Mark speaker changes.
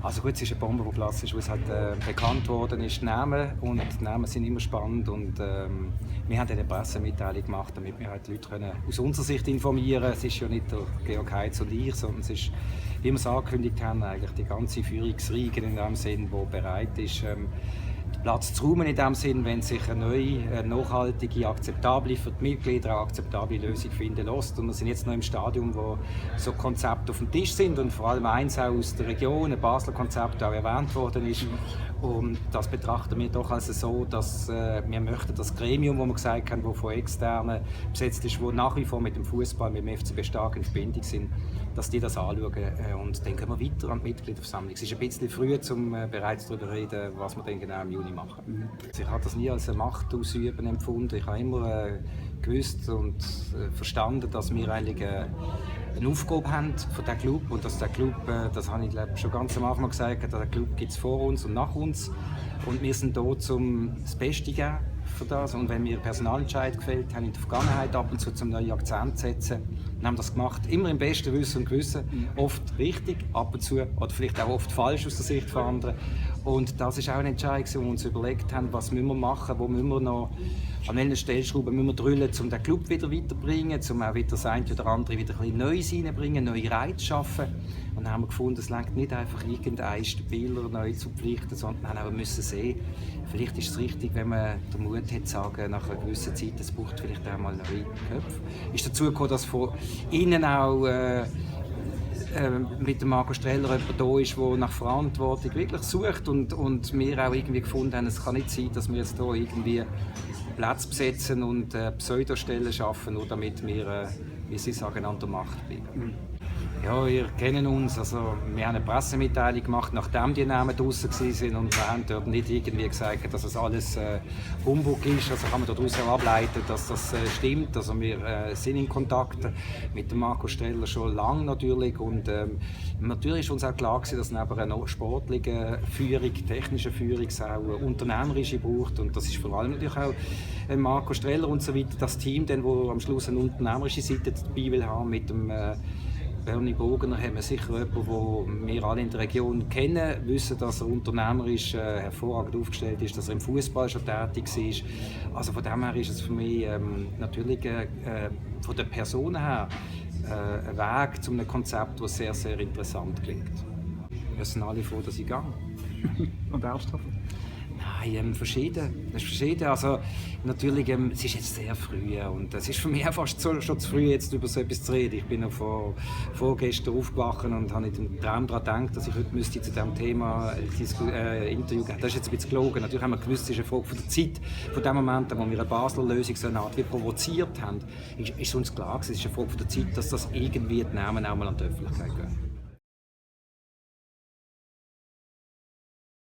Speaker 1: Also gut, es ist eine Bombe, die geplatzt ist, weil es halt bekannt worden ist, die Namen. Und die Namen sind immer spannend. Und wir haben eine Pressemitteilung gemacht, damit wir halt die Leute können aus unserer Sicht informieren können. Es ist ja nicht der Georg Heitz und ich, sondern es ist, wie wir es angekündigt haben, eigentlich die ganze Führungsriege in dem Sinn, die bereit ist, Platz zu räumen in dem Sinn, wenn sich eine neue, nachhaltige, akzeptable, für die Mitglieder auch akzeptable Lösung finden lässt. Und wir sind jetzt noch im Stadium, wo so Konzepte auf dem Tisch sind und vor allem eins auch aus der Region, ein Basler Konzept, auch erwähnt worden ist. Und das betrachten wir doch als so, dass wir möchten das Gremium, das wir gesagt haben, das von Externen besetzt ist, das nach wie vor mit dem Fußball, mit dem FCB stark in Verbindung sind, dass die das anschauen. Und dann gehen wir weiter an die Mitgliederversammlung. Es ist ein bisschen früh, um bereits darüber zu reden, was wir dann genau im Juni machen. Ich habe das nie als eine Macht ausüben empfunden. Ich habe immer gewusst und verstanden, dass wir eigentlich eine Aufgabe haben für diesen Club und dass der Club, das habe ich schon ganz am Anfang gesagt, der Club gibt es vor uns und nach uns und wir sind hier, um das Beste zu geben für das. Und wenn wir Personalentscheid gefällt haben in der Vergangenheit, ab und zu zum neuen Akzent zu setzen, dann haben wir das gemacht, immer im besten Wissen und Gewissen, oft richtig, ab und zu oder vielleicht auch oft falsch aus der Sicht von anderen. Und das ist auch eine Entscheidung, wo wir uns überlegt haben, was müssen wir machen, wo müssen wir noch an welchen Stellschrauben müssen wir drüllen, um den Club wieder weiterzubringen, um auch wieder das eine oder andere wieder ein bisschen Neues reinzubringen, neue Reize schaffen. Und dann haben wir gefunden, es reicht nicht einfach irgendeinen Spieler neu zu verpflichten, sondern wir müssen sehen, vielleicht ist es richtig, wenn man den Mut hat, zu sagen, nach einer gewissen Zeit, es braucht vielleicht auch mal neue Köpfe. Ist dazu gekommen, dass von innen auch mit dem Marco Streller jemand da ist, der nach Verantwortung wirklich sucht und wir auch irgendwie gefunden haben, es kann nicht sein, dass wir jetzt hier irgendwie Plätze besetzen und Pseudostellen schaffen, nur damit wir, wie Sie sagen, an der Macht bleiben. Ja, wir kennen uns. Also, wir haben eine Pressemitteilung gemacht, nachdem die Namen draußen waren und wir haben dort nicht irgendwie gesagt, dass es alles Humbug ist. Also kann man daraus auch ableiten, dass das stimmt. Also, wir sind in Kontakt mit dem Marco Streller schon lange natürlich und natürlich ist uns auch klar gewesen, dass neben einer sportlichen Führung, technischen Führung auch eine unternehmerische braucht und das ist vor allem natürlich auch Marco Streller und so weiter, das Team, das am Schluss eine unternehmerische Seite dabei will haben mit dem Bernie Bogener haben wir sicher jemanden, den wir alle in der Region kennen, wissen, dass er unternehmerisch hervorragend aufgestellt ist, dass er im Fußball schon tätig war. Also von dem her ist es für mich natürlich von der Person her ein Weg zu einem Konzept, das sehr, sehr interessant klingt. Wir sind alle froh, dass ich gehe.
Speaker 2: Und ernsthaft?
Speaker 1: Nein, verschieden. Das ist verschieden. Also, natürlich, es ist jetzt sehr früh und es ist für mich auch fast schon zu früh, jetzt über so etwas zu reden. Ich bin noch vorgestern aufgewacht und habe nicht im Traum daran gedacht, dass ich heute müsste zu diesem Thema ein Interview geben. Das ist jetzt ein bisschen gelogen. Natürlich haben wir gewusst, es ist eine Frage von der Zeit, von dem Moment, wo wir eine Basler Lösung so eine Art wie provoziert haben, ist uns klar gewesen, es ist eine Frage von der Zeit, dass das irgendwie die Namen auch mal an die Öffentlichkeit gehen.